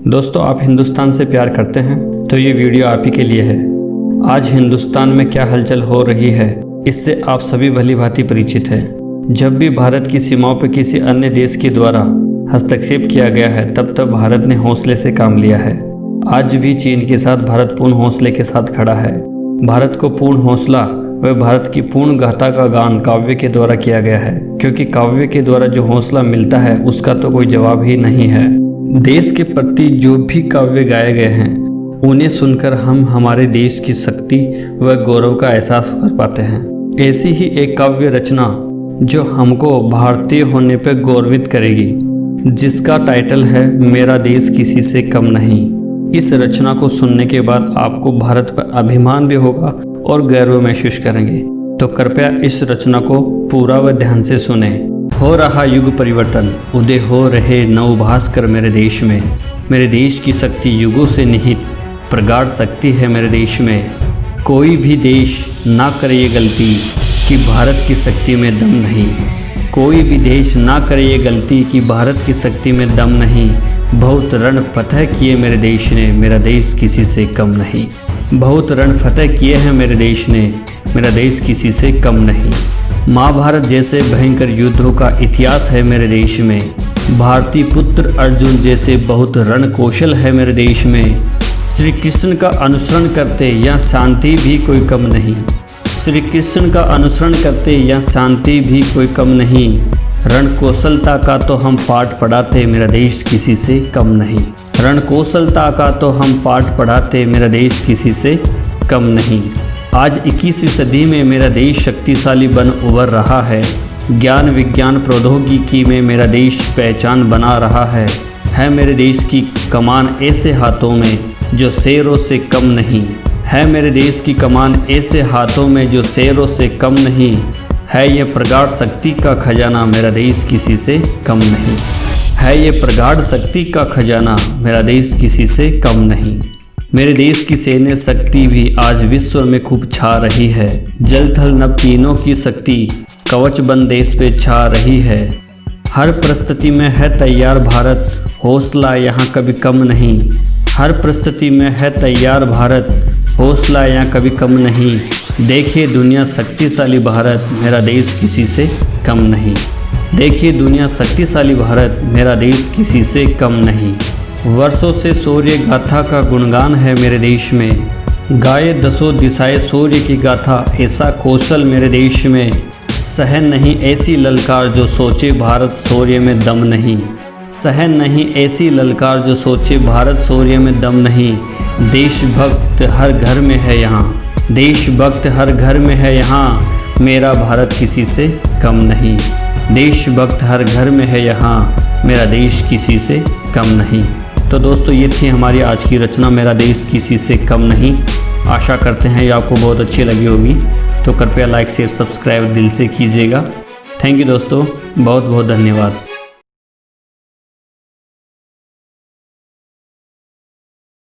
दोस्तों, आप हिंदुस्तान से प्यार करते हैं तो ये वीडियो आप ही के लिए है। आज हिंदुस्तान में क्या हलचल हो रही है, इससे आप सभी भली भांति परिचित हैं। जब भी भारत की सीमाओं पर किसी अन्य देश के द्वारा हस्तक्षेप किया गया है, तब तब भारत ने हौसले से काम लिया है। आज भी चीन के साथ भारत पूर्ण हौसले के साथ खड़ा है। भारत को पूर्ण हौसला व भारत की पूर्ण गाथा का गान काव्य के द्वारा किया गया है, क्योंकि काव्य के द्वारा जो हौसला मिलता है उसका तो कोई जवाब ही नहीं है। देश के प्रति जो भी काव्य गाए गए हैं, उन्हें सुनकर हम हमारे देश की शक्ति व गौरव का एहसास कर पाते हैं। ऐसी ही एक काव्य रचना जो हमको भारतीय होने पर गौरवित करेगी, जिसका टाइटल है मेरा देश किसी से कम नहीं। इस रचना को सुनने के बाद आपको भारत पर अभिमान भी होगा और गर्व महसूस करेंगे। तो कृपया इस रचना को पूरा व ध्यान से सुने। हो रहा युग परिवर्तन, उदय हो रहे नव भास्कर मेरे देश में। मेरे देश की शक्ति युगों से निहित प्रगाढ़ शक्ति है मेरे देश में। कोई भी देश ना करे ये गलती कि भारत की शक्ति में दम नहीं। कोई भी देश ना करे ये गलती कि भारत की शक्ति में दम नहीं। बहुत रण फतह किए मेरे देश ने, मेरा देश किसी से कम नहीं। बहुत रण फतह किए हैं मेरे देश ने, मेरा देश किसी से कम नहीं। महाभारत जैसे भयंकर युद्धों का इतिहास है मेरे देश में। भारतीय पुत्र अर्जुन जैसे बहुत रण कौशल है मेरे देश में। श्री कृष्ण का अनुसरण करते या शांति भी कोई कम नहीं। श्री कृष्ण का अनुसरण करते या शांति भी कोई कम नहीं। रण कौशलता का तो हम पाठ पढ़ाते, मेरा देश किसी से कम नहीं। रण कौशलता का तो हम पाठ पढ़ाते, मेरा देश किसी से कम नहीं। आज 21वीं सदी में मेरा देश शक्तिशाली बन उभर रहा है। ज्ञान विज्ञान प्रौद्योगिकी में मेरा देश पहचान बना रहा है मेरे देश की कमान ऐसे हाथों में जो शेरों से कम नहीं। है मेरे देश की कमान ऐसे हाथों में जो शेरों से कम नहीं। है ये प्रगाढ़ शक्ति का खजाना, मेरा देश किसी से कम नहीं। है ये प्रगाढ़ शक्ति का खजाना, मेरा देश किसी से कम नहीं। मेरे देश की सैन्य शक्ति भी आज विश्व में खूब छा रही है। जल थल नभ तीनों की शक्ति कवच बन देश पे छा रही है। हर परिस्थिति में है तैयार भारत, हौसला यहाँ कभी कम नहीं। हर परिस्थिति में है तैयार भारत, हौसला यहाँ कभी कम नहीं। देखिए दुनिया शक्तिशाली भारत, मेरा देश किसी से कम नहीं। देखिए दुनिया शक्तिशाली भारत, मेरा देश किसी से कम नहीं। वर्षों से शौर्य गाथा का गुणगान है मेरे देश में। गाये दसों दिशाएं शौर्य की गाथा, ऐसा कौशल मेरे देश में। सहन नहीं ऐसी ललकार जो सोचे भारत शौर्य में दम नहीं। सहन नहीं ऐसी ललकार जो सोचे भारत शौर्य में दम नहीं। देशभक्त हर घर में है यहाँ, देशभक्त हर घर में है यहाँ। मेरा भारत किसी से कम नहीं। देशभक्त हर घर में है यहाँ, मेरा देश किसी से कम नहीं। तो दोस्तों, ये थी हमारी आज की रचना मेरा देश किसी से कम नहीं। आशा करते हैं ये आपको बहुत अच्छी लगी होगी। तो कृपया लाइक शेयर सब्सक्राइब दिल से कीजिएगा। थैंक यू दोस्तों, बहुत बहुत धन्यवाद।